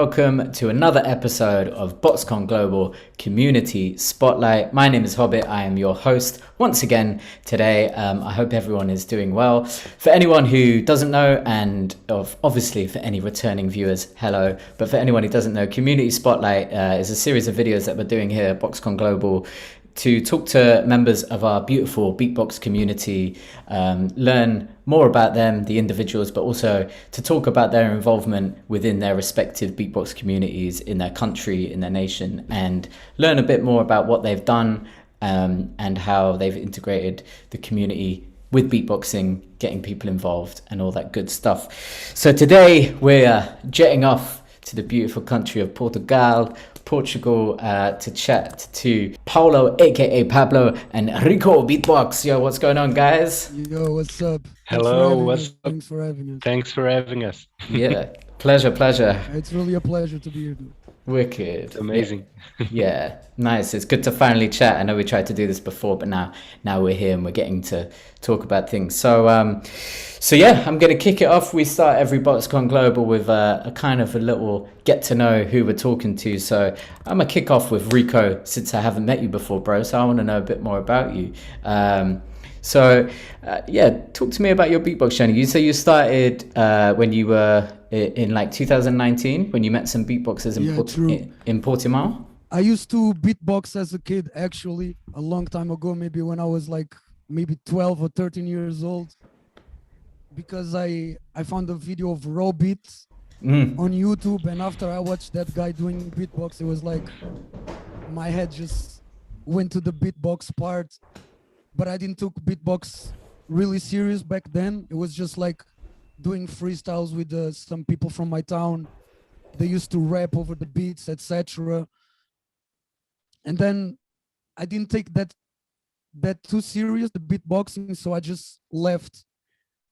welcome to another episode of BoxCon Global Community Spotlight. My name is Hobbit. I am your host once again today. I hope everyone is doing well. For anyone who doesn't know, and obviously for any returning viewers, hello. But for anyone who doesn't know, Community Spotlight is a series of videos that we're doing here at BoxCon Global to talk to members of our beautiful beatbox community, learn more about them, the individuals, but also to talk about their involvement within their respective beatbox communities in their country, in their nation, and learn a bit more about what they've done and how they've integrated the community with beatboxing, getting people involved and all that good stuff. So today we're jetting off to the beautiful country of Portugal, to chat to Paulo, aka Pablo, and Rico Beatbox. Yo, what's going on, guys? Yo, what's up? Hello, what's up? Thanks for having us. Thanks for having us. Yeah, pleasure. It's really a pleasure to be here, dude. Wicked. It's amazing. Yeah, nice. It's good to finally chat. I know we tried to do this before, but now we're here and we're getting to talk about things. So yeah, I'm going to kick it off. We start every BoxCon Global with a kind of a little get to know who we're talking to. So I'm going to kick off with Rico, since I haven't met you before, bro. So I want to know a bit more about you. Yeah, talk to me about your beatbox journey. You say you started when you were in like 2019, when you met some beatboxers in Portimao? I used to beatbox as a kid, actually, a long time ago, maybe when I was like maybe 12 or 13 years old, because I found a video of raw beats on YouTube, and after I watched that guy doing beatbox, it was like my head just went to the beatbox part. But I didn't took beatbox really serious back then. It was just like doing freestyles with some people from my town. They used to rap over the beats, etc. And then I didn't take that too serious, the beatboxing, so I just left.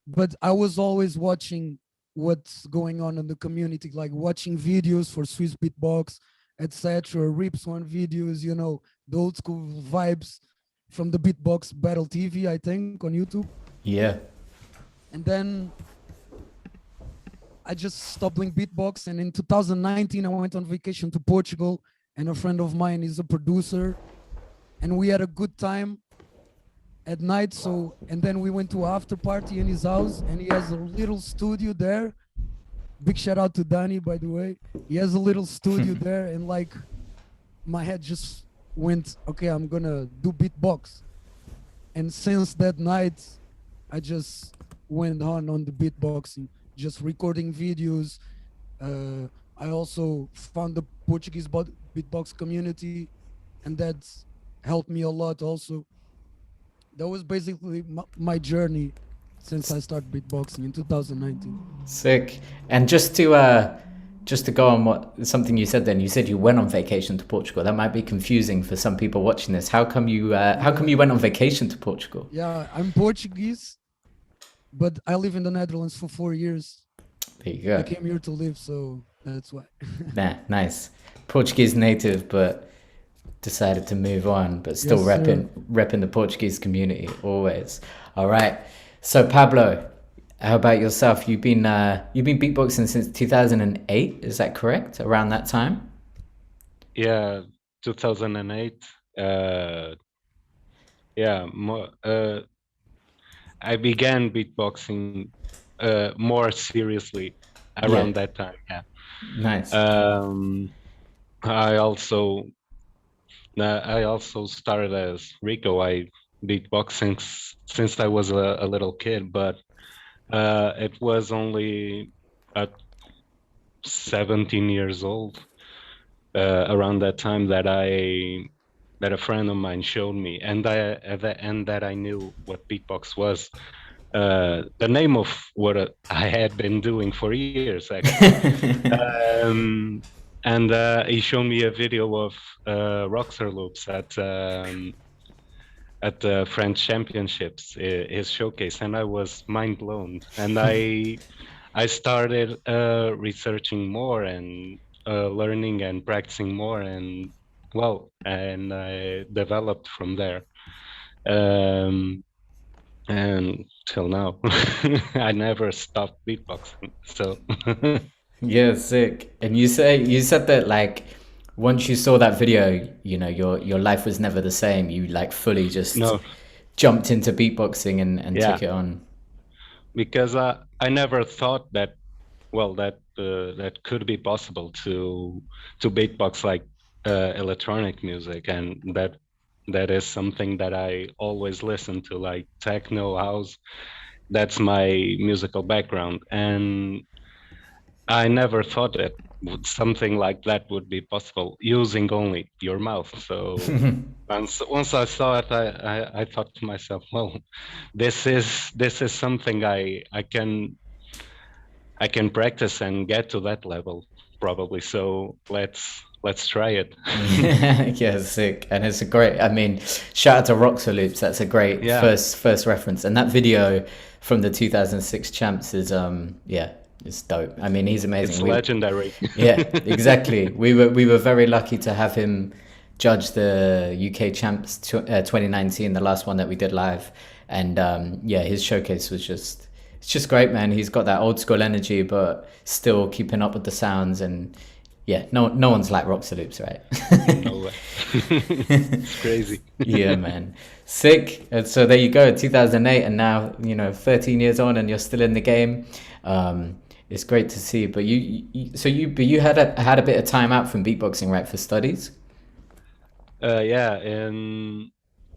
But I was always watching what's going on in the community, like watching videos for Swiss Beatbox, etc. Rips One videos, you know, the old school vibes from the Beatbox Battle TV, I think, on YouTube. Yeah. And then I just stopped doing beatbox. And in 2019, I went on vacation to Portugal, and a friend of mine is a producer, and we had a good time at night. So, and then we went to an after party in his house, and he has a little studio there. Big shout out to Danny, by the way. He has a little studio there, and like my head just went, okay, I'm gonna do beatbox. And since that night, I just went on the beatboxing, just recording videos. I also found the Portuguese Beatbox Community, and that helped me a lot also. That was basically my journey since I started beatboxing in 2019. Sick. And just to go on something you said then, you said you went on vacation to Portugal. That might be confusing for some people watching this. How come you went on vacation to Portugal? Yeah, I'm Portuguese, but I live in the Netherlands for 4 years. There you go. I came here to live, so that's why. Nah, nice. Portuguese native, but decided to move on, but still repping the Portuguese community always. All right. So Pablo, how about yourself? You've been beatboxing since 2008, is that correct? Around that time? Yeah, 2008. I began beatboxing more seriously around that time. Yeah. Nice. I also started as Rico. I beatboxing since I was a little kid, but it was only at 17 years old, around that time, that a friend of mine showed me, and that I knew what beatbox was. The name of what I had been doing for years, actually. And he showed me a video of Roxer loops at the French Championships, his showcase, and I was mind blown. And I started researching more and learning and practicing more, and I developed from there. And till now, I never stopped beatboxing. So Yeah, sick. And you said that like once you saw that video, you know, your life was never the same. You like fully just No, jumped into beatboxing and yeah, took it on. because I never thought that, well, that could be possible to beatbox like electronic music, and that is something that I always listen to, like techno, house. That's my musical background, and I never thought that something like that would be possible using only your mouth. So once I saw it, I thought to myself, well, this is something I can practice and get to that level probably. So let's try it. Yeah, yeah, sick. And it's a great, I mean, shout out to Roxor Loops. That's a great Yeah, first reference. And that video from the 2006 champs is yeah, it's dope. I mean, he's it's amazing. legendary. Yeah, exactly. We were very lucky to have him judge the UK champs 2019, the last one that we did live. And yeah, his showcase was just it's just great, man. He's got that old school energy, but still keeping up with the sounds. And yeah, no one's like Roxy Loops, right? No way. It's crazy. Yeah, man. Sick. And so there you go, 2008, and now, you know, 13 years on, and you're still in the game. It's great to see. But you had a bit of time out from beatboxing, right, for studies? Yeah, in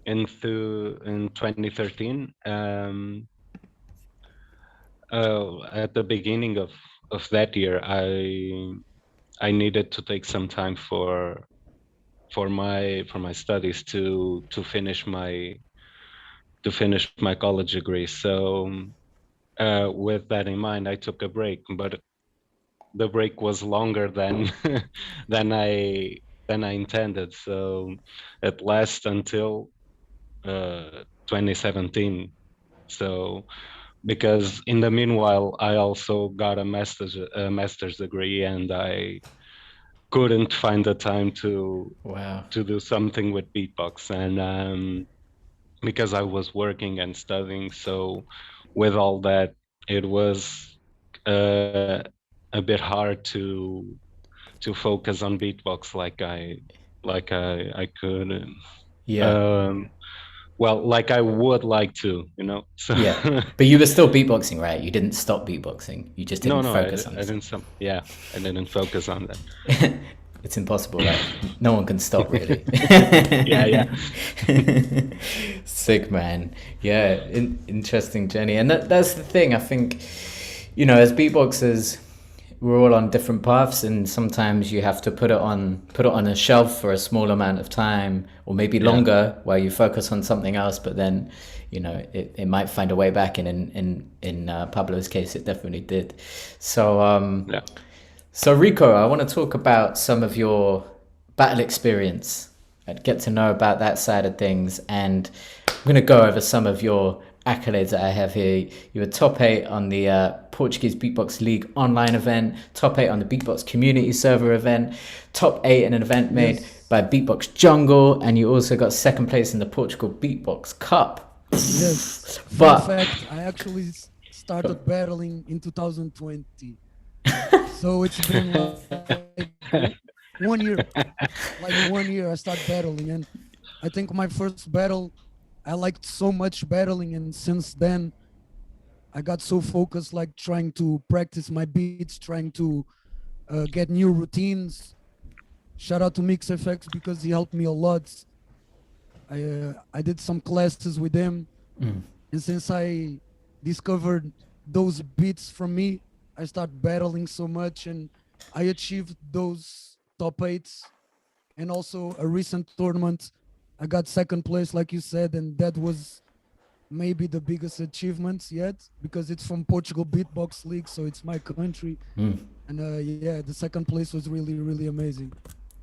2013, at the beginning of that year, I needed to take some time for my studies to finish my college degree. So with that in mind, I took a break, but the break was longer than than I intended. So it lasted until 2017. So because in the meanwhile, I also got a master's degree, and I couldn't find the time to Wow. to do something with beatbox, and because I was working and studying. So with all that, it was uh, a bit hard to focus on beatbox like I could. Yeah. Um, well, like I would like to. So Yeah. But you were still beatboxing, right? You didn't stop beatboxing. You just no, didn't no, I, focus on I it. didn't. Yeah, I didn't focus on that. It's impossible, right? No one can stop, really. Yeah, yeah, Sick, man. Yeah, interesting journey. And that's the thing. I think, you know, as beatboxers, we're all on different paths, and sometimes you have to put it on a shelf for a small amount of time, or maybe yeah, longer, while you focus on something else. But then, you know, it might find a way back. And in Pablo's case, it definitely did. So yeah. so Rico, I want to talk about some of your battle experience and get to know about that side of things. And I'm going to go over some of your accolades that I have here. You were top 8 on the Portuguese Beatbox League online event, top 8 on the Beatbox Community server event, top 8 in an event made Yes. by Beatbox Jungle, and you also got second place in the Portugal Beatbox Cup. Yes. Fun But fact, I actually started battling in 2020. So it's been like 1 year. Like 1 year I started battling, and I think my first battle I liked so much battling, and since then I got so focused, like trying to practice my beats, trying to get new routines. Shout out to Mix FX because he helped me a lot. I did some classes with him, and since I discovered those beats from me, I started battling so much, and I achieved those top eights. And also a recent tournament, I got second place, like you said, and that was maybe the biggest achievement yet because it's from Portugal Beatbox League, so it's my country. And yeah, the second place was really, really amazing,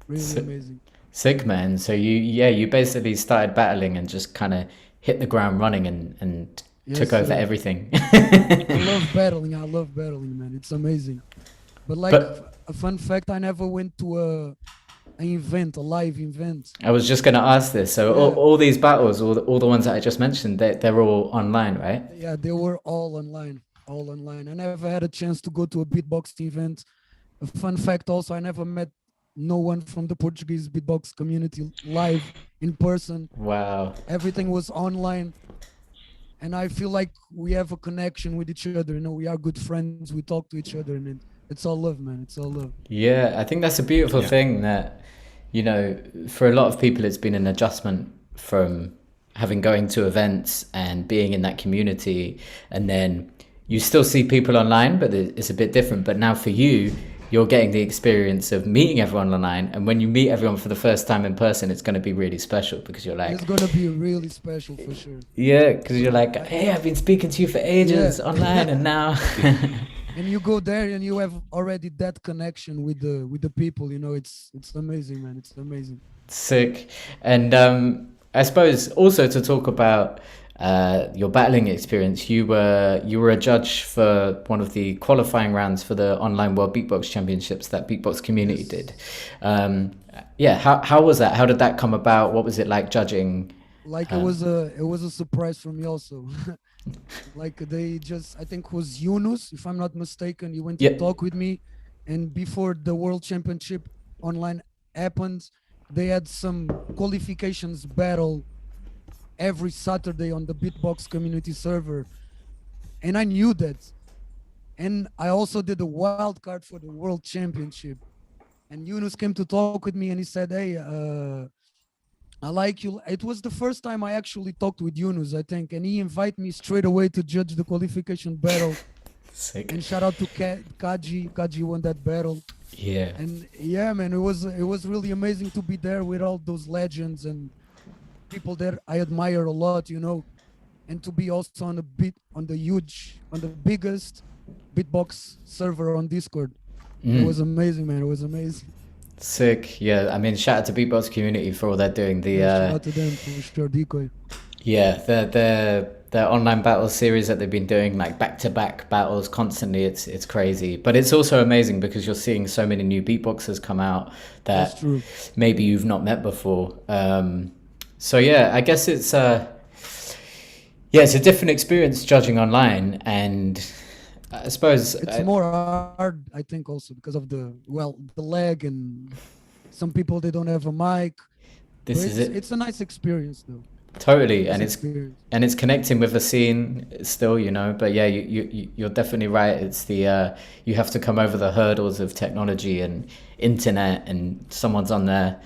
really si- amazing. sick, man. So you basically started battling and just kind of hit the ground running and Yes, took over sir. everything. I love battling. I love battling, man. It's amazing. But like But a fun fact, I never went to an event, a live event. I was just going to ask this. So Yeah, all these battles, all the ones that I just mentioned, they're all online, right? yeah, they were all online, all online. I never had a chance to go to a beatbox event. A fun fact also, I never met no one from the Portuguese beatbox community live in person. Wow. Everything was online. And I feel like we have a connection with each other. You know, we are good friends. We talk to each other, and it's all love, man. It's all love. Yeah, I think that's a beautiful Yeah. thing that, you know, for a lot of people, it's been an adjustment from having going to events and being in that community. And then you still see people online, but it's a bit different. But now for you, you're getting the experience of meeting everyone online. And when you meet everyone for the first time in person, it's going to be really special because you're like, It's gonna be really special for sure. yeah, because you're like, hey, I've been speaking to you for ages online, and now. And you go there and you have already that connection with the people. You know, it's amazing, man. It's amazing. Sick. And I suppose also to talk about your battling experience, you were a judge for one of the qualifying rounds for the online World Beatbox Championships that Beatbox Community Yes. did. Yeah, how was that? How did that come about? What was it like judging? Like it was a surprise for me also. Like they just, I think was Yunus, if I'm not mistaken. He went to Yeah. talk with me, and before the World Championship online happened, they had some qualifications battle every Saturday on the Beatbox Community server, and I knew that. And I also did a wild card for the World Championship. And Yunus came to talk with me, and he said, "Hey, I like you." It was the first time I actually talked with Yunus, I think, and he invited me straight away to judge the qualification battle. Sick. And shout out to Kaji. Kaji won that battle. Yeah. And yeah, man, it was really amazing to be there with all those legends and people that I admire a lot, you know, and to be also on the biggest beatbox server on Discord. It was amazing, man. It was amazing. Sick. Yeah, I mean, shout out to Beatbox Community for all they're doing. Shout out to them for sure, Decoy. Yeah, the online battle series that they've been doing, like back-to-back battles constantly, it's crazy. But it's also amazing because you're seeing so many new beatboxers come out That's that true. maybe you've not met before. So yeah, I guess it's it's a different experience judging online, and I suppose It's more hard, I think, also because of the lag, and some people they don't have a mic. this But is it. It's a nice experience though. Totally, Nice and experience. it's connecting with the scene still, you know. But yeah, you're definitely right. It's the you have to come over the hurdles of technology and internet, and someone's on their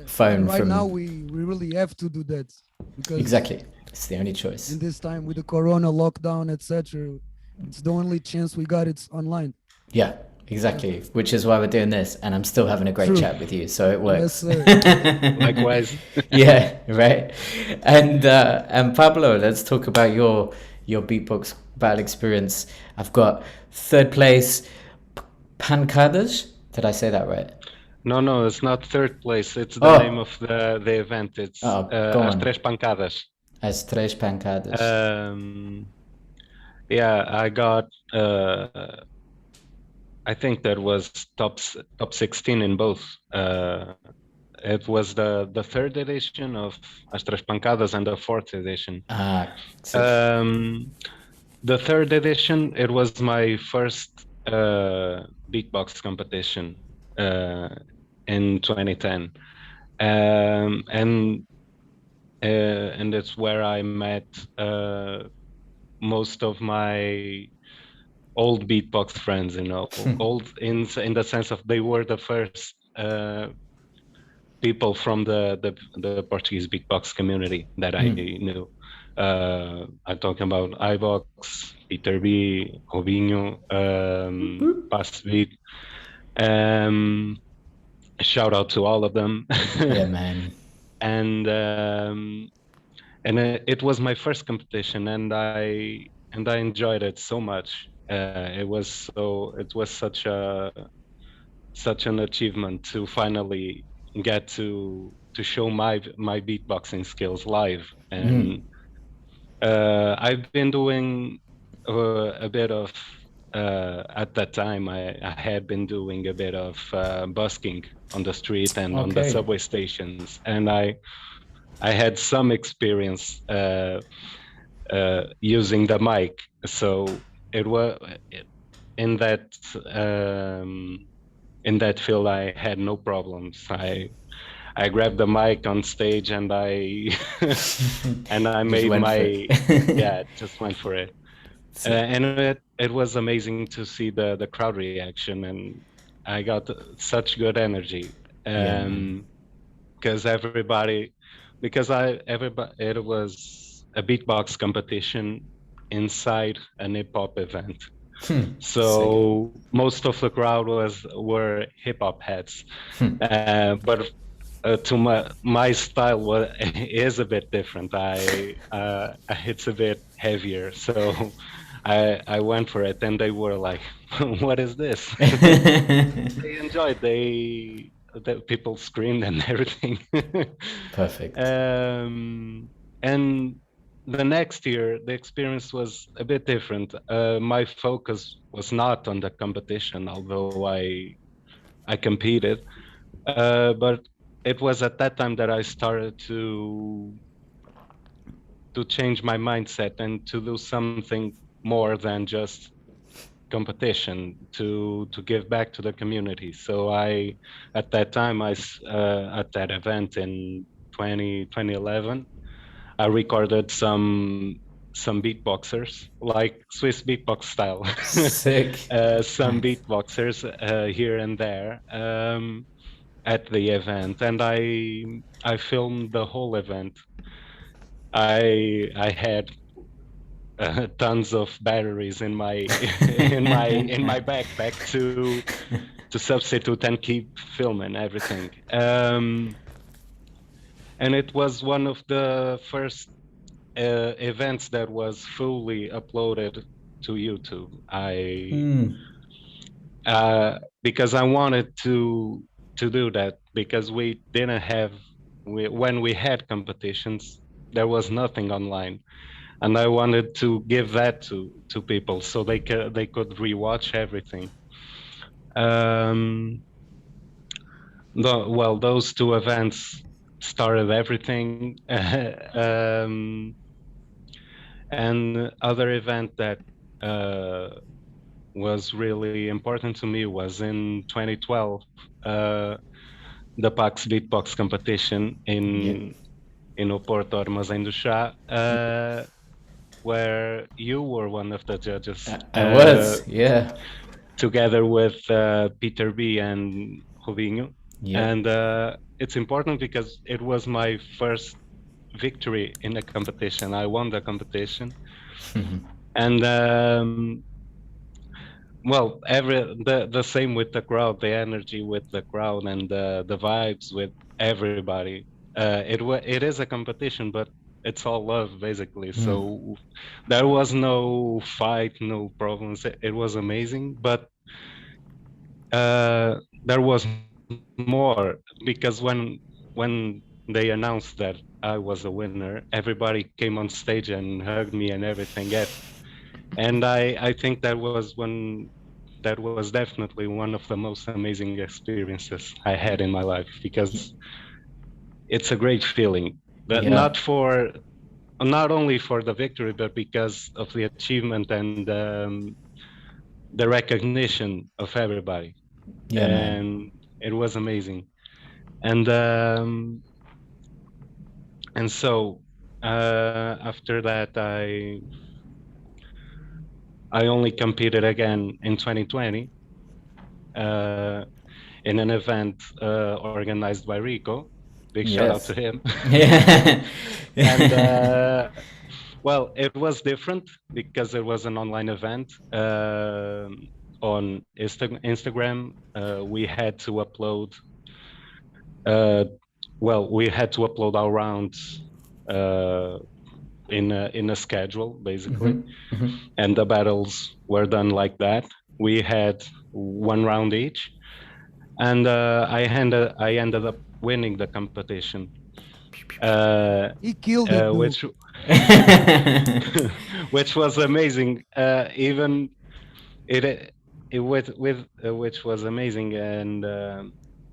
phone And right from now we really have to do that because exactly. It's the only choice. in this time with the corona lockdown, etc., it's the only chance we got. It's online. Yeah, exactly. Which is why we're doing this, and I'm still having a great True. chat with you, so it works. Yes, sir. Likewise. Yeah, right. And Pablo, let's talk about your beatbox battle experience. I've got third place, Pancadas. Did I say that right? No, it's not third place. It's the Oh. name of the event. It's Oh, go As on. Três Pancadas. As Três Pancadas. Yeah, I got. I think that was top 16 in both. It was the third edition of As Três Pancadas and the fourth edition. So The third edition, it was my first beatbox competition in 2010, and it's where I met most of my old beatbox friends. You know, old in the sense of they were the first people from the Portuguese beatbox community that I knew. I'm talking about iVox, Peter B, Robinho, PACS Beat. Shout out to all of them. yeah, man. And it was my first competition, and I enjoyed it so much. It was such an achievement to finally get to show my beatboxing skills live. And I've been doing a bit of at that time I had been doing a bit of busking on the street and on the Okay. subway stations, and I had some experience using the mic, so in that field, I had no problems. I grabbed the mic on stage and I and I Just made went for my it. just went for it. Sick. And it was amazing to see the crowd reaction, and I got such good energy. Yeah, man. Because everybody, it was a beatbox competition inside an hip hop event. Sick. So most of the crowd were hip hop heads, but to my style is a bit different. It's a bit heavier, so I went for it, and they were like, "What is this?" They enjoyed. The people screamed and everything. Perfect. And the next year, the experience was a bit different. My focus was not on the competition, although I competed. But it was at that time that I started to change my mindset and to do something more than just competition, to give back to the community. So at that time, at that event in 2011, I recorded some beatboxers, like Swiss beatbox style, Sick. some Nice. beatboxers here and there at the event, and I filmed the whole event. I had tons of batteries in my in my backpack to substitute and keep filming everything. And it was one of the first events that was fully uploaded to YouTube. Because I wanted to do that, because we didn't have when we had competitions, there was nothing online, and I wanted to give that to people so they could rewatch everything. Um, well, those two events started everything. And other event that was really important to me was in 2012, the PACS Beatbox competition Yeah. in Porto Armazém do Chá, where you were one of the judges, I was, yeah. together with Peter B and Robinho. Yep. And it's important because it was my first victory in a competition. I won the competition. And well, the same with the crowd, the energy with the crowd, and the vibes with everybody. It is a competition, but it's all love basically. So there was no fight, no problems. It was amazing, but there was more, because when they announced that I was a winner, everybody came on stage and hugged me and everything. And I think that was definitely one of the most amazing experiences I had in my life, because it's a great feeling. That Yeah. not only for the victory, but because of the achievement and the recognition of everybody. Yeah, man. And it was amazing. And so after that, I only competed again in 2020 in an event organized by Rico. Big shout out Yes. to him. Yeah. And well, it was different because it was an online event on Instagram. We had to upload. Well, we had to upload our rounds in a schedule, basically, and the battles were done like that. We had one round each, and I ended up winning the competition. He killed it, dude. Which was amazing. Even it with which was amazing, and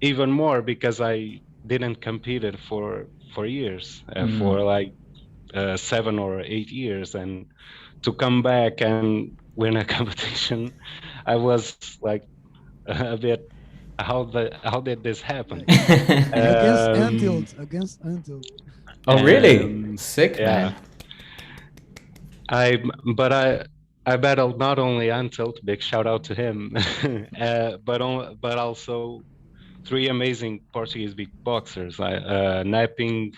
even more because I didn't compete it for years, for like 7 or 8 years, and to come back and win a competition, I was like a bit, how did this happen? Against Um, Untilt, against Untilt. Oh, really? um, Sick, yeah, man. I battled not only Antilt, big shout out to him, but also 3 amazing Portuguese beatboxers, Napping,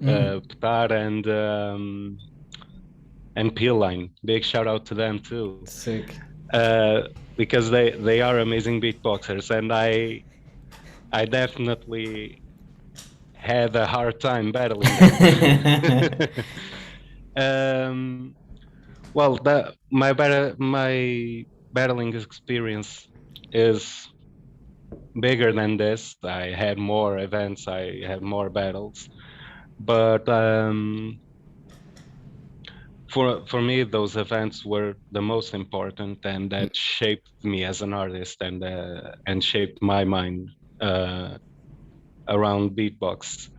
Petar, and P-Line. Big shout out to them too, Sick. because they are amazing beatboxers, and I definitely had a hard time battling them. Well, my battling experience is bigger than this. I had more events, I had more battles, but for me, those events were the most important, and that shaped me as an artist, and shaped my mind around beatbox.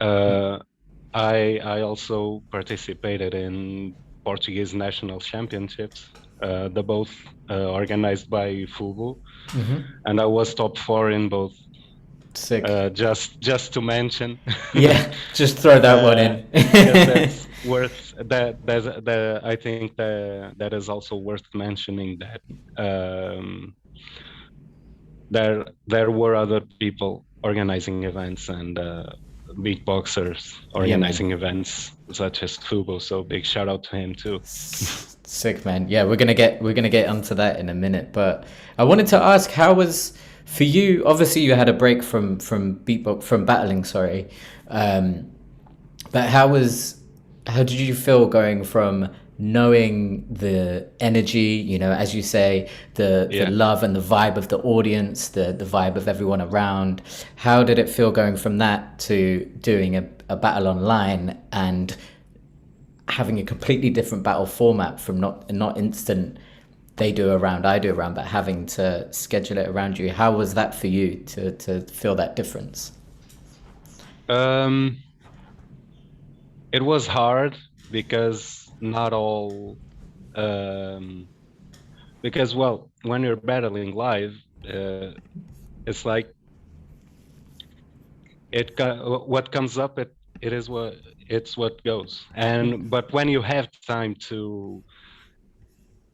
I also participated in Portuguese national championships, the both organized by FUBO, and I was top 4 in both. Sick. Just to mention. Yeah, just throw that one in. Because that's worth that. I think that is also worth mentioning, that there were other people organizing events, and beatboxers organizing events such as FUBO. So big shout out to him too. Sick, man. Yeah, we're gonna get onto that in a minute, but I wanted to ask, how was for you? Obviously, you had a break from battling, sorry. But how did you feel going from knowing the energy, as you say, the love and the vibe of the audience, the vibe of everyone around? How did it feel going from that to doing a battle online and having a completely different battle format, from not instant, they do a round, I do a round, but having to schedule it around you? How was that for you to feel that difference? It was hard because not all, because, well, when you're battling live, it's like what comes up, it's what goes. But when you have time to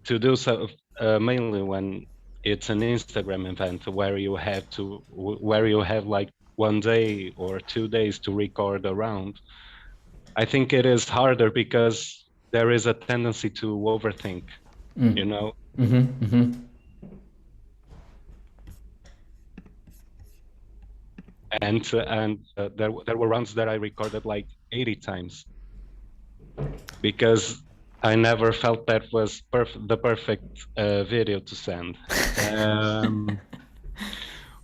do so, mainly when it's an Instagram event where you have like 1 day or 2 days to record a round, I think it is harder because there is a tendency to overthink, And there were rounds that I recorded like 80 times because I never felt that was the perfect video to send.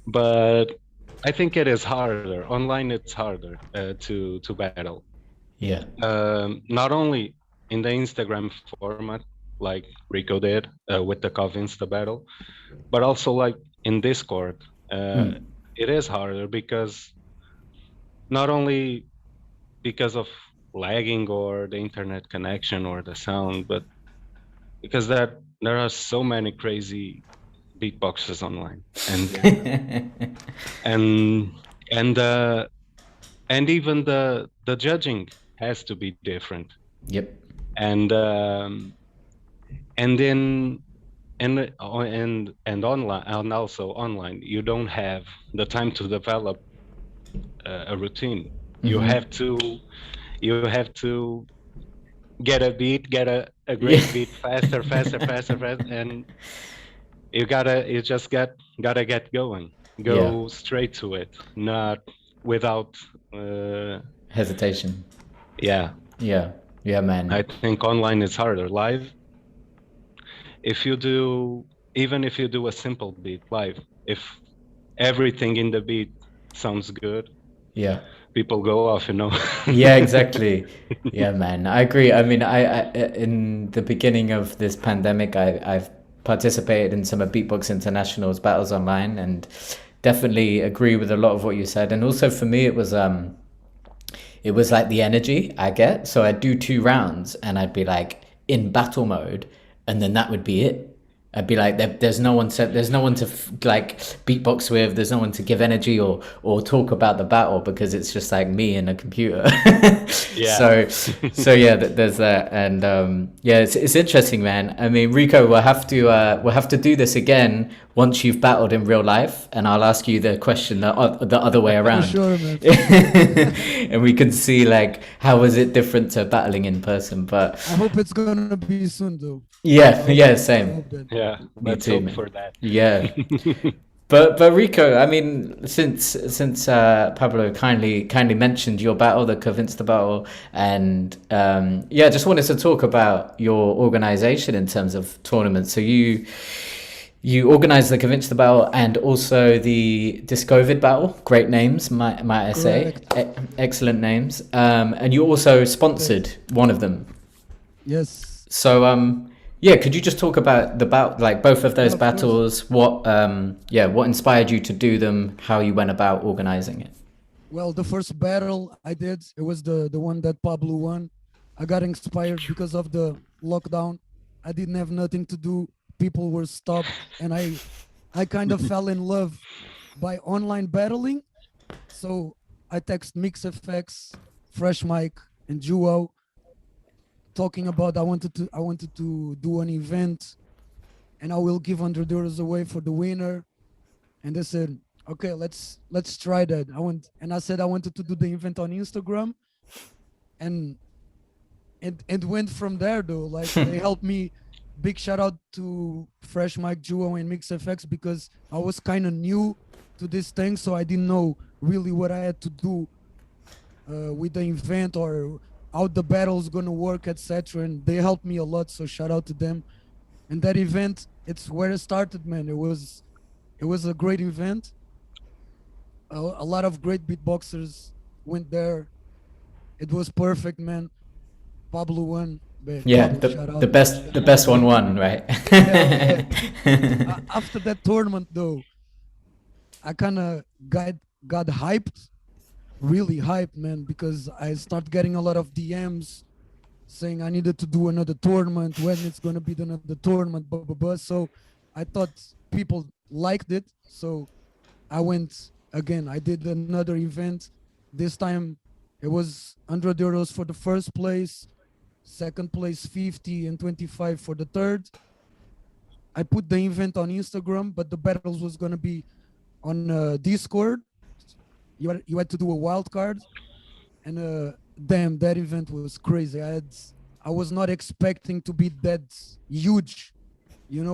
But I think it is harder. Online, it's harder to battle. Yeah. Not only in the Instagram format, like Rico did with the CovInsta battle, but also like in Discord. It is harder because not only because of lagging or the internet connection or the sound, but because there are so many crazy beatboxers online, and even the judging has to be different. Yep. And then online, and also online, you don't have the time to develop a routine. You have to get a beat, get a great beat faster, and you just gotta get going. Go straight to it, not without hesitation. Yeah, man. I think online is harder. Live, even if you do a simple beat live, if everything in the beat sounds good, people go off, Yeah, exactly. Yeah, man, I agree. I mean, I in the beginning of this pandemic, I've participated in some of Beatbox International's battles online, and definitely agree with a lot of what you said. And also for me, it it was like the energy I get. So I'd do 2 rounds and I'd be like in battle mode, and then that would be it. I'd be like, there's no one to like beatbox with. There's no one to give energy or talk about the battle, because it's just like me and a computer. Yeah. So yeah, there's that, and yeah, it's interesting, man. I mean, Rico, we'll have to do this again once you've battled in real life, and I'll ask you the question the other way around. For sure, man. And we can see like how is it different to battling in person. But I hope it's gonna be soon, though. yeah, I same. hope that. Yeah. Let's too, hope man. for that. Yeah. But Rico, I mean, since Pablo kindly mentioned your battle, the CovInsta battle, and yeah, just wanted to talk about your organization in terms of tournaments. So you organize the CovInsta battle and also the Discovid battle. Great names, might I say. Excellent names. And you also sponsored one of them. Yes. So yeah, could you just talk about like both of those Yeah, of course. battles? What inspired you to do them? How you went about organizing it? Well, the first battle I did, it was the one that Pablo won. I got inspired because of the lockdown. I didn't have nothing to do. People were stopped, and I kind of fell in love by online battling. So I text MixFX, Fresh Mic, and Duo, talking about I wanted to do an event, and I will give €100 away for the winner. And they said, okay, let's try that. I said I wanted to do the event on Instagram, and it went from there, though. Like, they helped me. Big shout out to Fresh Mic, Duo, and MixFX, because I was kind of new to this thing, so I didn't know really what I had to do with the event or how the battle's gonna work, etc. And they helped me a lot, so shout out to them. And that event, it's where it started, man. It was a great event. A lot of great beatboxers went there. It was perfect, man. Pablo won. Yeah, Pablo, shout out. the best one won, right? After that tournament, though, I kind of got hyped, really hyped, man, because I start getting a lot of DMs saying I needed to do another tournament, when it's gonna be another tournament, blah blah blah. So I thought people liked it, so I went again. I did another event. This time it was €100 for the first place, second place 50, and 25 for the third. I put the event on Instagram, but the battles was gonna be on Discord. You had to do a wild card, and damn, that event was crazy. I was not expecting to be that huge,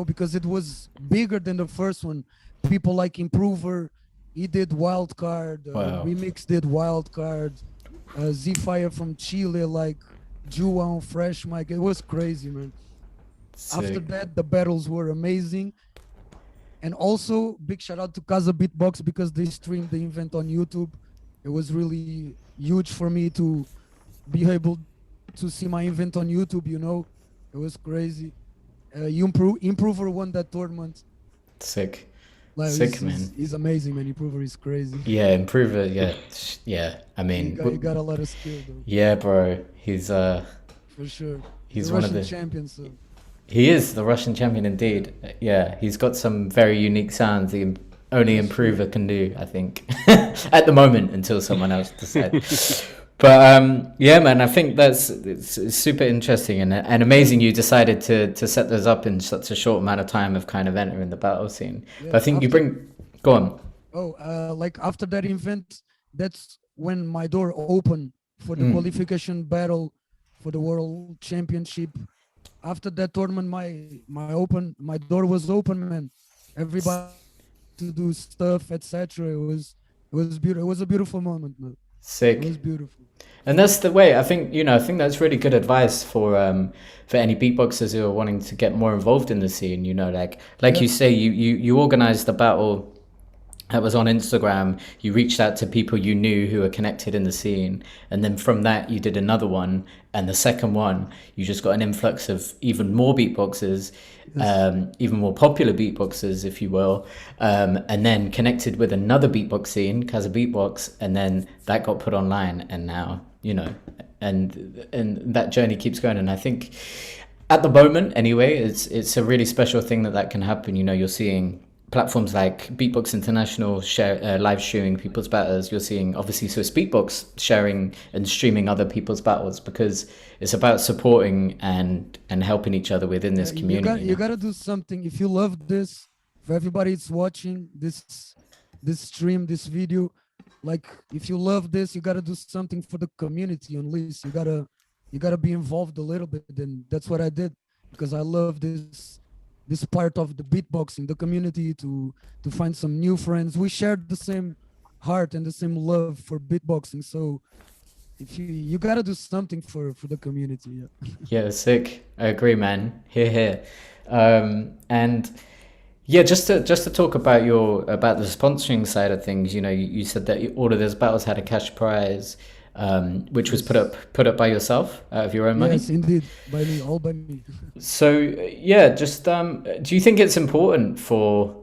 because it was bigger than the first one. People like Improver, he did wild card. Wow. Remix did wild card. Z-Fire from Chile, like Juan, Fresh Mic. It was crazy, man. After Sick. that, the battles were amazing. And also, big shout out to CovInsta Beatbox, because they streamed the event on YouTube. It was really huge for me to be able to see my event on YouTube, It was crazy. Improver won that tournament. Sick. Like, Sick, man. He's amazing, man. Improver is crazy. Yeah, Improver. Yeah. I mean, He got a lot of skill, though, yeah, bro. He's for sure. he's The one Russian of the. champion, so He is the Russian champion indeed. Yeah, he's got some very unique sounds the only Improver can do, I think, at the moment, until someone else decides. But yeah, man, I think it's super interesting and amazing you decided to set those up in such a short amount of time of kind of entering the battle scene. Yeah, But I think you go on. like after that event, that's when my door opened for the qualification battle for the World Championship. After that tournament, my door was open, man. Everybody to do stuff, etc. It was beautiful. It was a beautiful moment, man. Sick. It was beautiful. And that's the way. I think that's really good advice for any beatboxers who are wanting to get more involved in the scene. Like you say, you organized the battle that was on Instagram. You reached out to people you knew who were connected in the scene, and then from that you did another one, and the second one you just got an influx of even more beatboxers, even more popular beatboxers, if you will, and then connected with another beatbox scene, CovInsta Beatbox, and then that got put online, and now you know, and that journey keeps going. And I think at the moment, anyway, it's a really special thing that can happen. You know, you're seeing platforms like Beatbox International share live streaming people's battles. You're seeing obviously Swiss Beatbox sharing and streaming other people's battles, because it's about supporting and helping each other within this community. You gotta do something. If you love this, for everybody that's watching this stream, this video, like if you love this, you gotta do something for the community. At least you gotta be involved a little bit, and that's what I did, because I love this part of the beatboxing, the community, to find some new friends. We shared the same heart and the same love for beatboxing, so if you gotta do something for the community. Yeah, sick. I agree, man. Here. And yeah, just to talk about about the sponsoring side of things. You know, you said that all of those battles had a cash prize, which was put up by yourself out of your own money. Yes, indeed, by me, all by me. So yeah, just do you think it's important for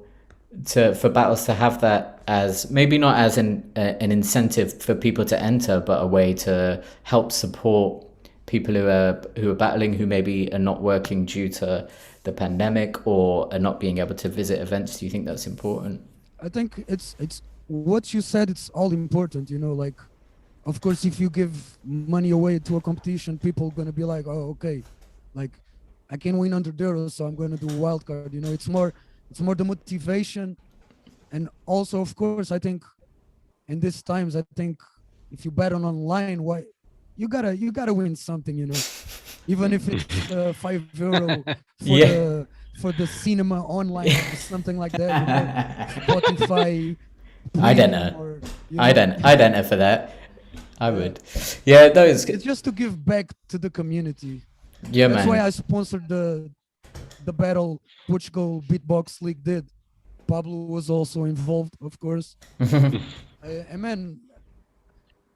battles to have that, as maybe not as an incentive for people to enter, but a way to help support people who are battling, who maybe are not working due to the pandemic or are not being able to visit events? Do you think that's important? I think it's what you said. It's all important, you know. Like, of course, if you give money away to a competition, people gonna be like, oh, okay, like I can win €100, so I'm gonna do a wild card. You know, it's more the motivation, and also, of course, I think in these times, I think if you bet on online, why you gotta win something, you know, even if it's €5 for the cinema online or something like that. You know, Spotify. I don't know. Or, I don't know for that. I would. Yeah, no, it's just to give back to the community. Yeah, That's man. why I sponsored the battle Portugal Beatbox League did. Pablo was also involved, of course. And man,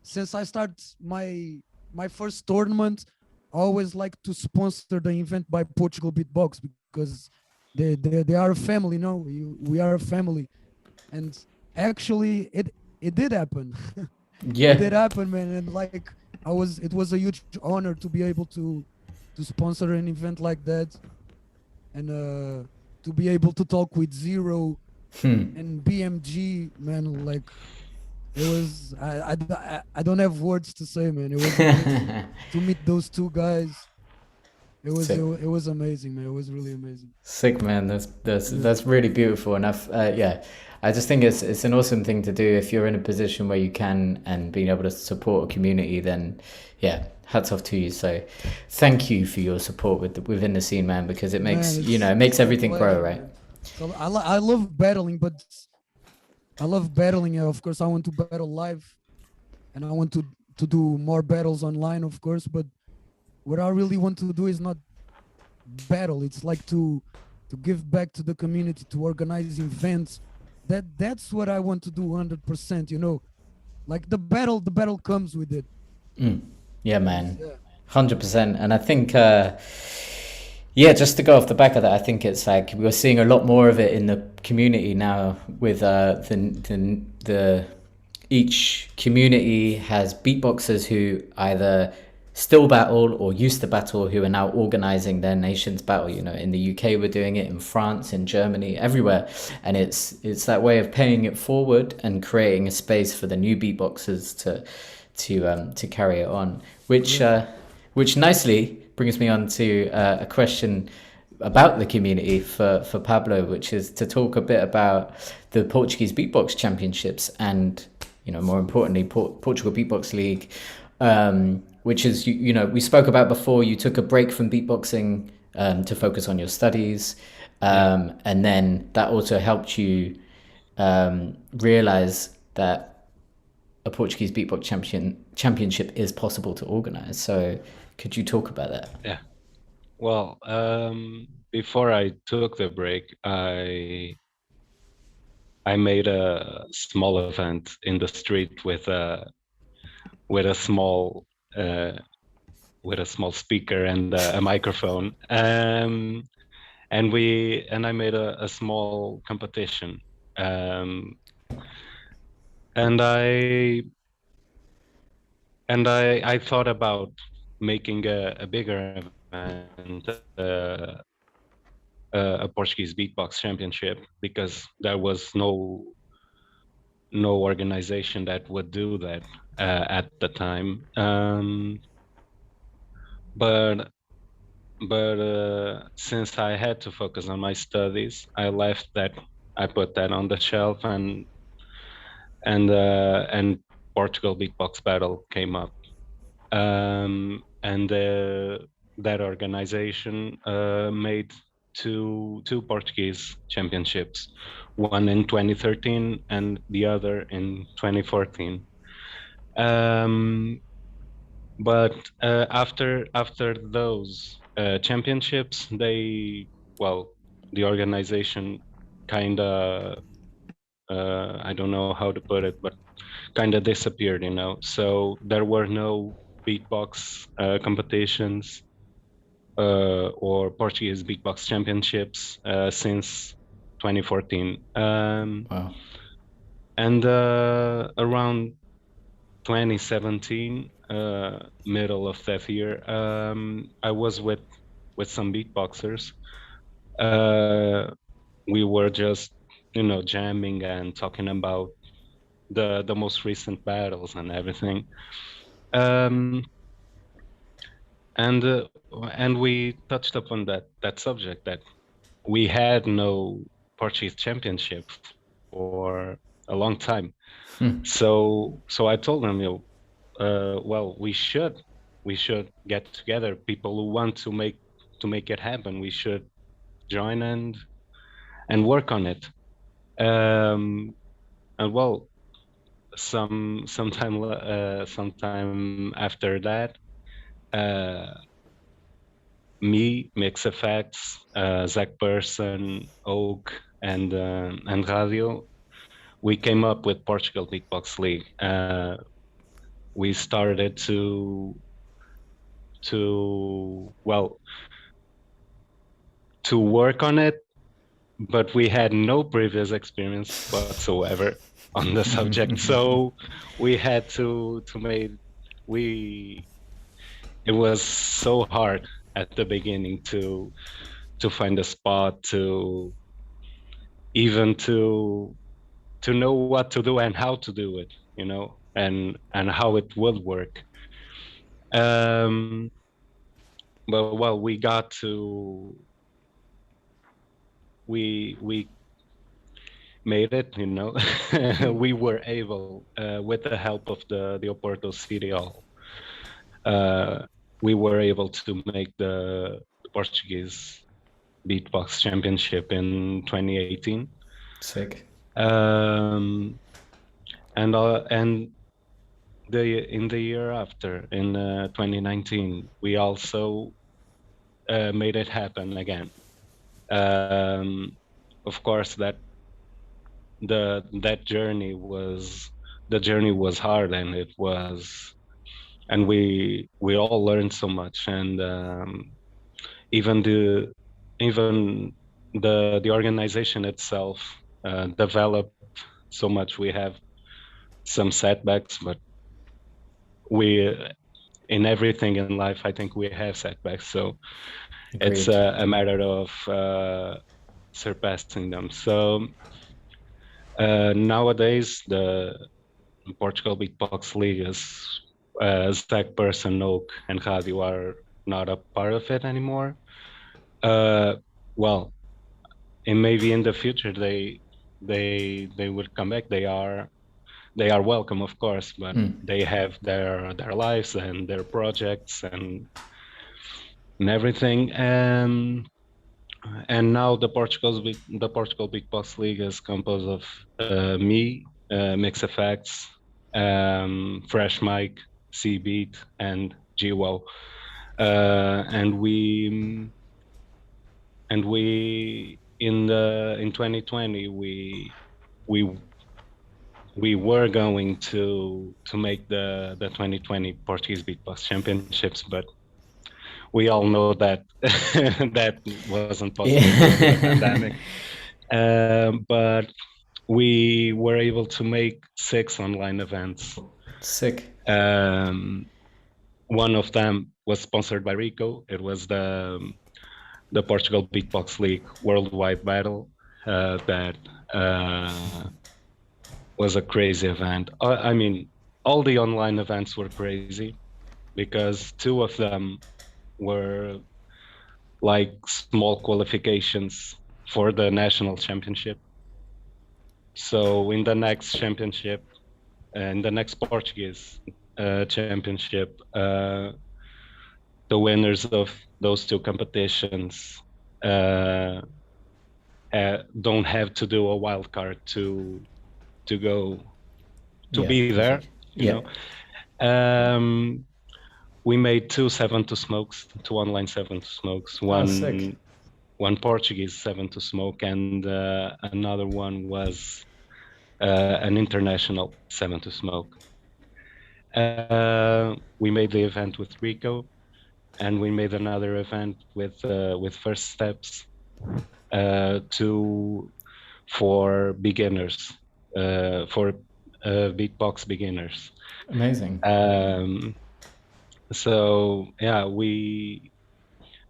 since I start my first tournament, I always like to sponsor the event by Portugal Beatbox, because they are a family. No, we are a family, and actually it did happen. Yeah, It did happen, man. And like it was a huge honor to be able to sponsor an event like that, and to be able to talk with Zero and BMG, man. Like it was, I don't have words to say, man. It was amazing to meet those two guys. It was amazing, man. It was really amazing. Sick, man. That's really beautiful. And I just think it's an awesome thing to do if you're in a position where you can, and being able to support a community. Then yeah, hats off to you. So thank you for your support within the scene, man, because it makes it makes everything grow, right? So I love battling, but I love battling. Of course, I want to battle live, and I want to do more battles online, of course. But what I really want to do is not battle. It's like to give back to the community, to organize events. That's what I want to do 100%. You know, like the battle comes with it. Yeah, man, 100%. And I think just to go off the back of that, I think it's like we're seeing a lot more of it in the community now. With the each community has beatboxers who either still battle or used to battle, who are now organizing their nation's battle. You know, in the UK we're doing it, in France, in Germany, everywhere. And it's that way of paying it forward and creating a space for the new beatboxers to carry it on, which nicely brings me on to a question about the community for Pablo, which is to talk a bit about the Portuguese Beatbox Championships, and more importantly, Portugal Beatbox League, which is, we spoke about before. You took a break from beatboxing to focus on your studies, and then that also helped you realize that a Portuguese Beatbox Championship is possible to organize. So could you talk about that? Yeah. Well, before I took the break, I made a small event in the street with a small speaker and a microphone, and I made a small competition, and and I thought about making a bigger event, a Portuguese Beatbox Championship, because there was no organization that would do that at the time. But since I had to focus on my studies, I left that. I put that on the shelf, and Portugal Beatbox Battle came up, and that organization made two Portuguese championships, one in 2013 and the other in 2014. But after those championships, the organization kind of, I don't know how to put it, but kind of disappeared, So there were no beatbox competitions or Portuguese Beatbox Championships since 2014. Wow. And around 2017, middle of that year, I was with some beatboxers. We were just, jamming and talking about the most recent battles and everything. And we touched upon that subject, that we had no Portuguese championship for a long time. So I told them, well, we should get together. People who want to make it happen, we should join and work on it. And well, sometime after that, me, Mix Effects, Zach Person, Oak, and Radio, we came up with Portugal Beatbox League. We started to work on it, but we had no previous experience whatsoever on the subject. So we had to make, it was so hard at the beginning to find a spot, to know what to do and how to do it, and how it would work. But well, we made it, we were able, with the help of the Porto City Hall, we were able to make the Portuguese Beatbox Championship in 2018. Sick. And in the year after, in 2019, we also made it happen again. Of course, that journey was hard, and we all learned so much, and even the organization itself developed so much. We have some setbacks, but in everything in life, I think we have setbacks. So Agreed. It's a matter of surpassing them. So nowadays, the Portugal Beatbox League is Zach Person, Oak, and Radio are not a part of it anymore. Well, and maybe in the future they would come back. They are welcome, of course, but they have their lives and their projects and everything. And now the Portugal Beatbox League is composed of me, Mix Effects, Fresh Mike, C Beat, and GWO. And we in 2020 we were going to make the 2020 Portuguese Beatbox Championships, but we all know that that wasn't possible with the pandemic. But we were able to make 6 online events Sick. One of them was sponsored by Rico. It was the Portugal Beatbox League worldwide battle. That was a crazy event. I mean, all the online events were crazy because two of them were like small qualifications for the national championship. So in the next championship, in the next Portuguese championship, the winners of those two competitions don't have to do a wild card to go to be there. You know, we made two 7 to smokes, two online 7 to smokes. One Portuguese 7 to smoke, and another one was an international 7 to smoke. We made the event with Rico, and we made another event with First Steps for beginners, for beatbox beginners. Amazing. So yeah,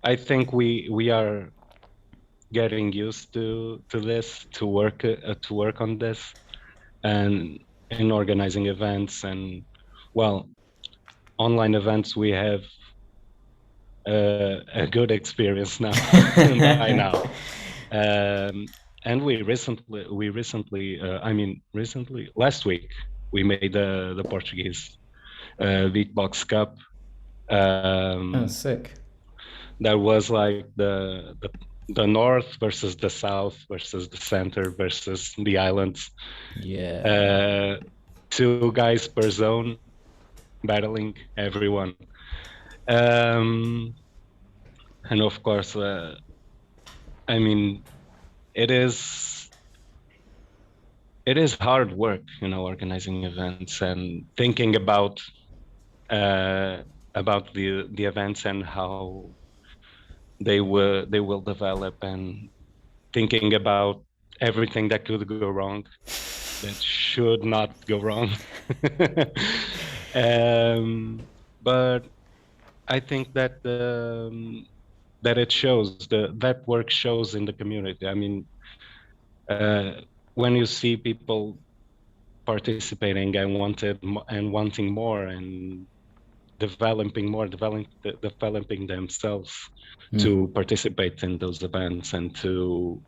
I think we are getting used to this, to work on this, and in organizing events, and well, online events we have a good experience now by now. And we recently, last week we made the Portuguese Beatbox Cup. Sick. That was like the north versus the south versus the center versus the islands. Yeah. 2 guys per zone battling everyone. And of course, I mean, it is hard work, you know, organizing events and thinking about the events and how they will develop, and thinking about everything that could go wrong, that should not go wrong. But I think that that it shows, that work shows in the community. I mean, when you see people participating and wanting more and developing themselves to participate in those events, and to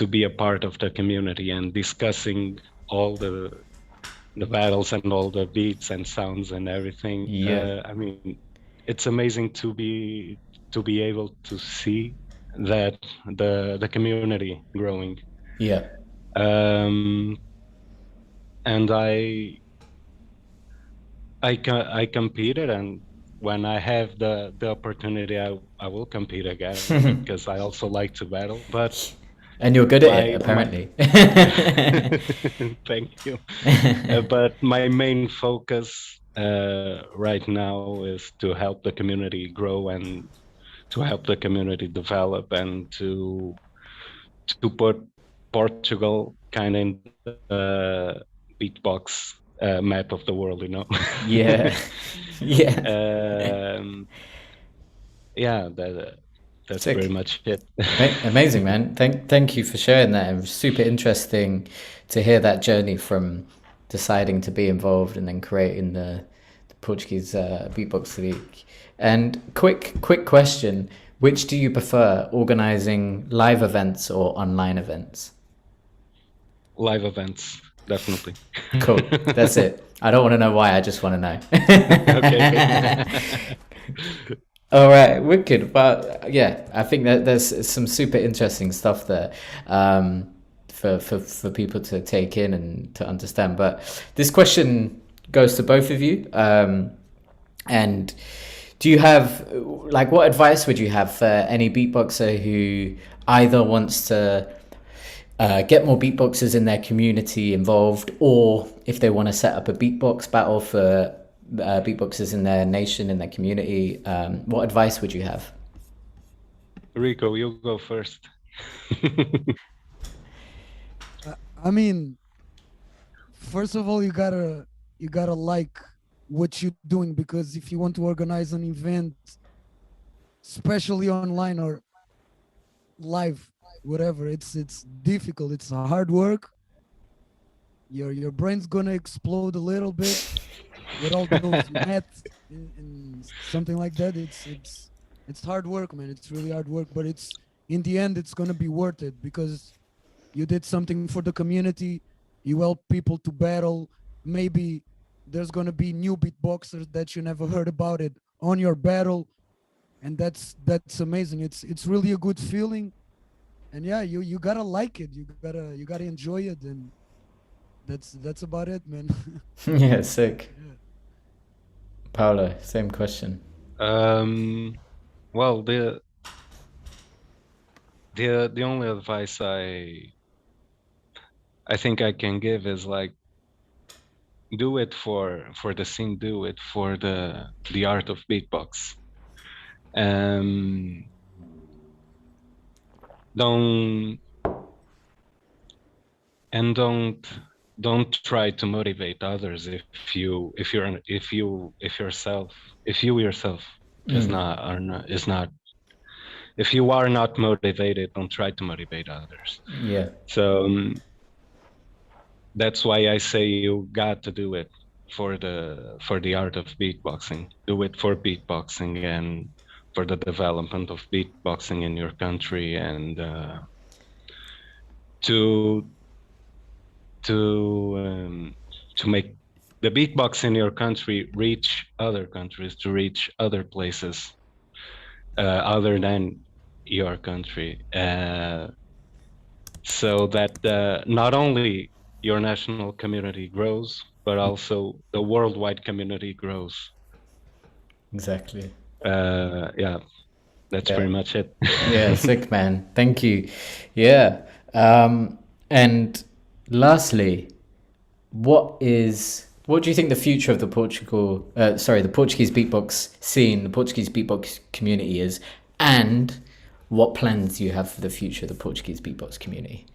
be a part of the community and discussing all the battles and all the beats and sounds and everything. I mean, it's amazing to be able to see that the community growing. And I competed, and when I have the opportunity, I will compete again because I also like to battle. And you're good at it, apparently. Thank you. But my main focus right now is to help the community grow and to help the community develop, and to put Portugal kind of in the beatbox map of the world, you know. Yeah. That's Sick. pretty much it. Amazing, man. Thank you for sharing that. It was super interesting to hear that journey from deciding to be involved and then creating the Portuguese Beatbox League. And quick question: which do you prefer, organizing live events or online events? Live events, definitely. Cool. That's it. I don't want to know why. I just want to know. Okay. All right, wicked. But yeah, I think that there's some super interesting stuff there for people to take in and to understand. But this question goes to both of you. And do you have, like, what advice would you have for any beatboxer who either wants to get more beatboxers in their community involved, or if they want to set up a beatbox battle for beatboxers in their nation, in their community? What advice would you have? Rico, you go first. I mean, first of all, you gotta you gotta like what you're doing, because if you want to organize an event, especially online or live, whatever, it's difficult. It's hard work. Your brain's gonna explode a little bit with all those maths and something like that. It's hard work, man. It's really hard work, but it's in the end it's gonna be worth it, because you did something for the community. You help people to battle. Maybe there's gonna be new beatboxers that you never heard about it on your battle, and that's amazing. It's really a good feeling, and yeah, you gotta like it. You gotta enjoy it, and that's about it, man. Yeah, sick. Yeah. Paolo, same question. Well, the only advice I think I can give is like, do it for the scene, do it for the art of beatbox. Don't try to motivate others if you yourself is not, if you are not motivated, don't try to motivate others. Yeah. So that's why I say you got to do it for the art of beatboxing. Do it for beatboxing and for the development of beatboxing in your country, and to make the beatbox in your country reach other countries, to reach other places other than your country, so that not only your national community grows, but also the worldwide community grows. Exactly. Yeah, that's Yeah. pretty much it. Yeah, sick, man. Thank you. Yeah. And lastly, what do you think the future of the the Portuguese beatbox scene, the Portuguese beatbox community is, and what plans do you have for the future of the Portuguese beatbox community?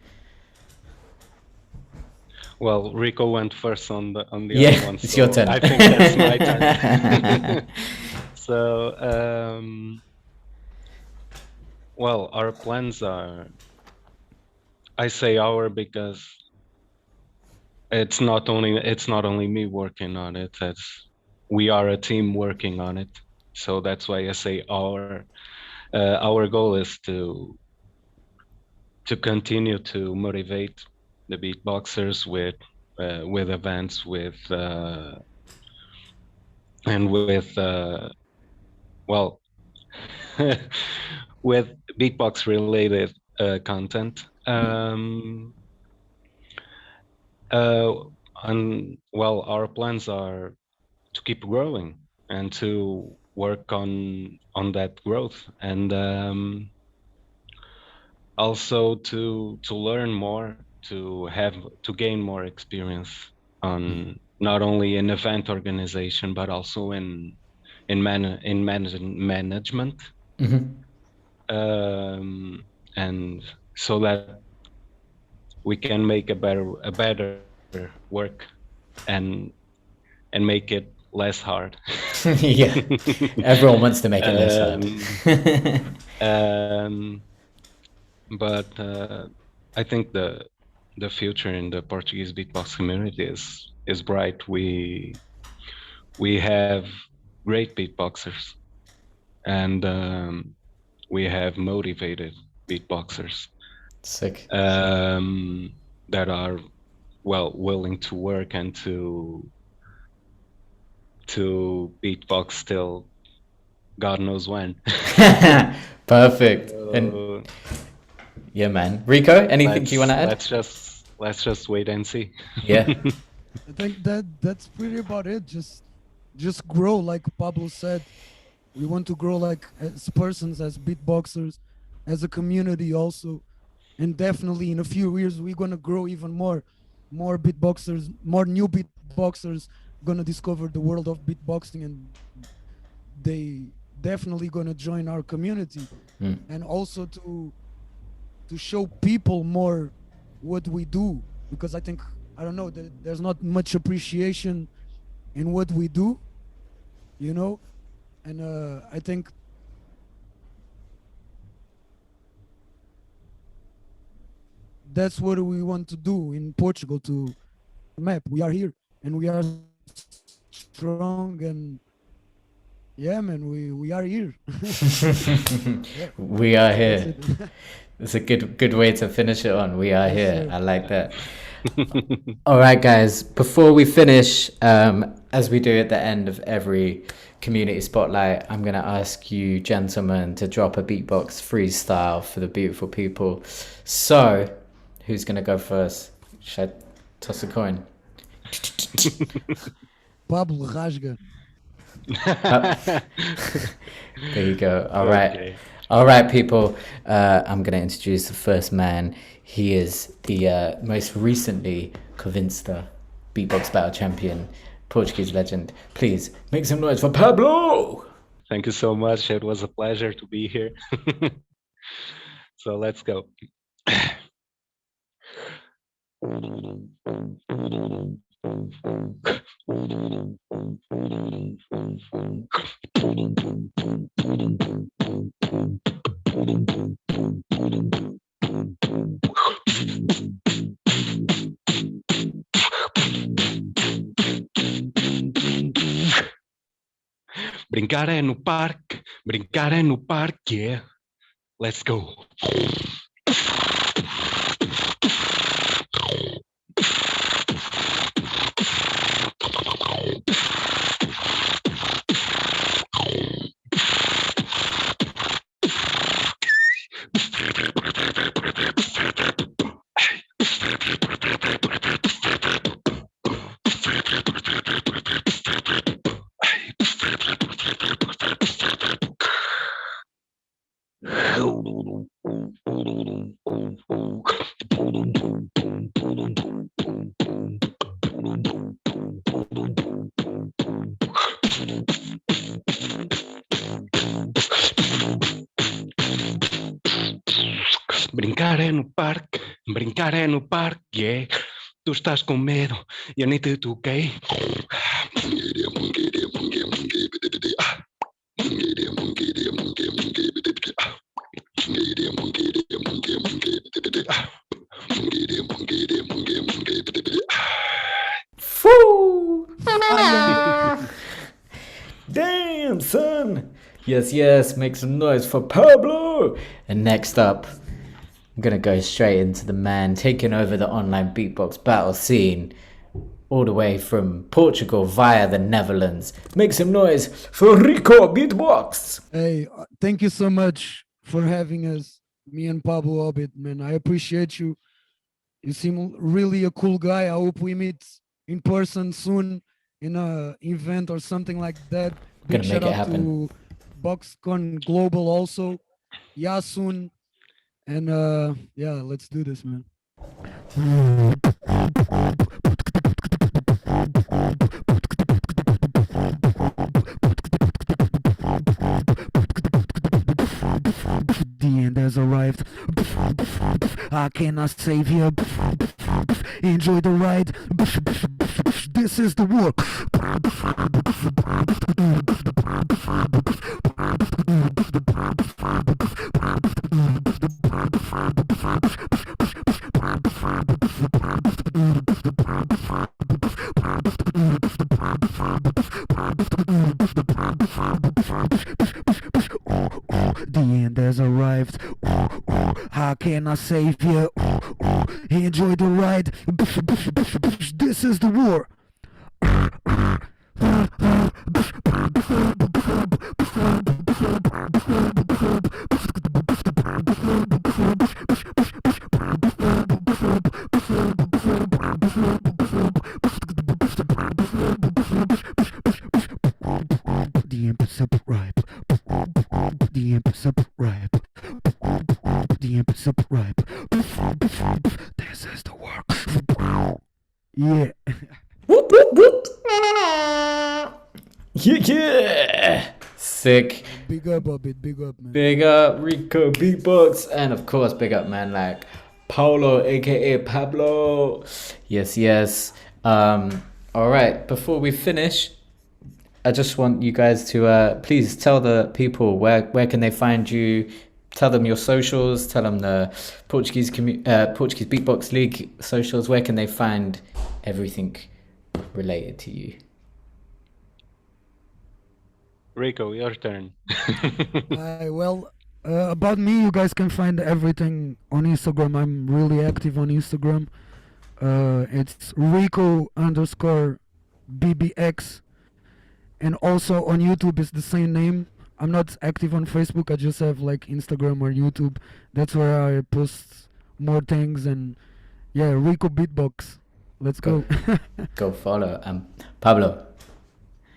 Well, Rico went first on the Yeah, other one, it's so your turn. I think that's my turn. So, well, our plans are, I say our because it's not only me working on it. We are a team working on it. So that's why I say our goal is to continue to motivate the beatboxers with events, and with well, with beatbox related content. And well, our plans are to keep growing and to work on that growth, and also to learn more, to gain more experience on not only in event organization but also in management, and so that we can make a better work and make it less hard. Yeah, everyone wants to make it less hard. But I think the future in the Portuguese beatbox community is bright. We have great beatboxers, and we have motivated beatboxers. Sick. That are willing to work and to beatbox till God knows when. Perfect. And yeah, man. Rico, anything you want to add? Let's just wait and see. Yeah. I think that's pretty about it. Just grow, like Pablo said. We want to grow like as persons, as beatboxers, as a community also, and definitely in a few years we're gonna grow even more beatboxers, more new beatboxers gonna discover the world of beatboxing, and they definitely gonna join our community, and also to show people more what we do, because I think, I don't know, there's not much appreciation in what we do, you know. And I think that's what we want to do in Portugal to map. We are here and we are strong, and yeah, man, we are here. We are That's here. it. It's a good way to finish it on. We are Yes, here. sir. I like that. All right, guys. Before we finish, as we do at the end of every community spotlight, I'm gonna ask you, gentlemen, to drop a beatbox freestyle for the beautiful people. So, who's gonna go first? Should I toss a coin? Pablo Rasga. There you go. All right. Okay. All right, people. I'm going to introduce the first man. He is the most recently CovInsta Beatbox Battle champion, Portuguese legend. Please make some noise for Pablo. Thank you so much. It was a pleasure to be here. So let's go. Brincar é no parque, brincar é no parque, yeah. Let's go. Brincar é no parque, yeah. Tu estás com medo, eu nem te toquei. Foo! Damn, son. Yes, yes. Make some noise for Pablo. And next up, I'm going to go straight into the man taking over the online beatbox battle scene all the way from Portugal via the Netherlands. Make some noise for Rico Beatbox. Hey, thank you so much for having us, me and Pablo Hobbit, man. I appreciate you. You seem really a cool guy. I hope we meet in person soon in a event or something like that. Big Gonna shout make it out happen. to BoxCon Global also. Yeah, soon. And yeah, let's do this, man. The end has arrived. I cannot save you. Enjoy the ride. This is the war. The end has arrived. How can I save you? Enjoy the ride. This is the war. The empress up ripe. The empress up ripe. The empress up ripe. This is the work. Yeah. Whoop, whoop, whoop. Yeah, yeah. Sick. Big up, Hobbit. Big up, man. Big up Rico Beatbox. And of course, big up man like Paulo, aka Pablo. Yes, yes. All right, before we finish, I just want you guys to please tell the people where can they find you. Tell them your socials. Tell them the Portuguese Beatbox League socials. Where can they find everything related to you? Rico, your turn. Well, about me, you guys can find everything on Instagram. I'm really active on Instagram. It's Rico_BBX, and also on YouTube it's the same name. I'm not active on Facebook. I just have like Instagram or YouTube. That's where I post more things. And yeah, Rico Beatbox. Let's go. Go follow. Pablo.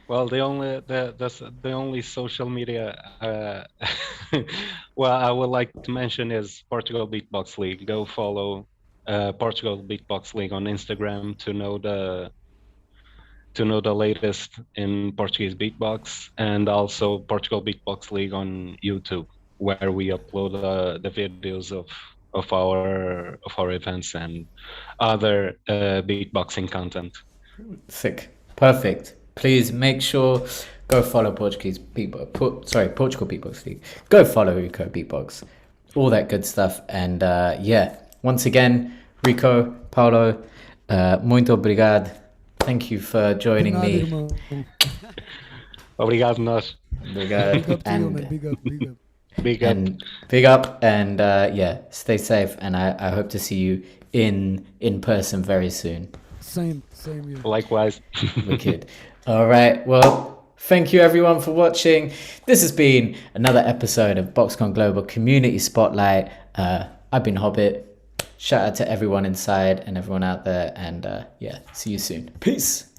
Well, that's the only social media well, I would like to mention is Portugal Beatbox League. Go follow Portugal Beatbox League on Instagram to know the latest in Portuguese beatbox, and also Portugal Beatbox League on YouTube, where we upload the videos of our events and other beatboxing content. Sick. Perfect. Please make sure go follow Portugal Beatbox League. Go follow Rico Beatbox. All that good stuff. And yeah, once again, Rico, Paulo, muito obrigado. Thank you for joining me. Obrigado nós. Obrigado. Big up to you, man. Big up. Big up. And big up, and yeah, stay safe, and I hope to see you in person very soon. Same here. Likewise. Wicked. All right, well, thank you everyone for watching. This has been another episode of BoxCon Global Community Spotlight. I've been Hobbit. Shout out to everyone inside and everyone out there, and yeah, see you soon. Peace.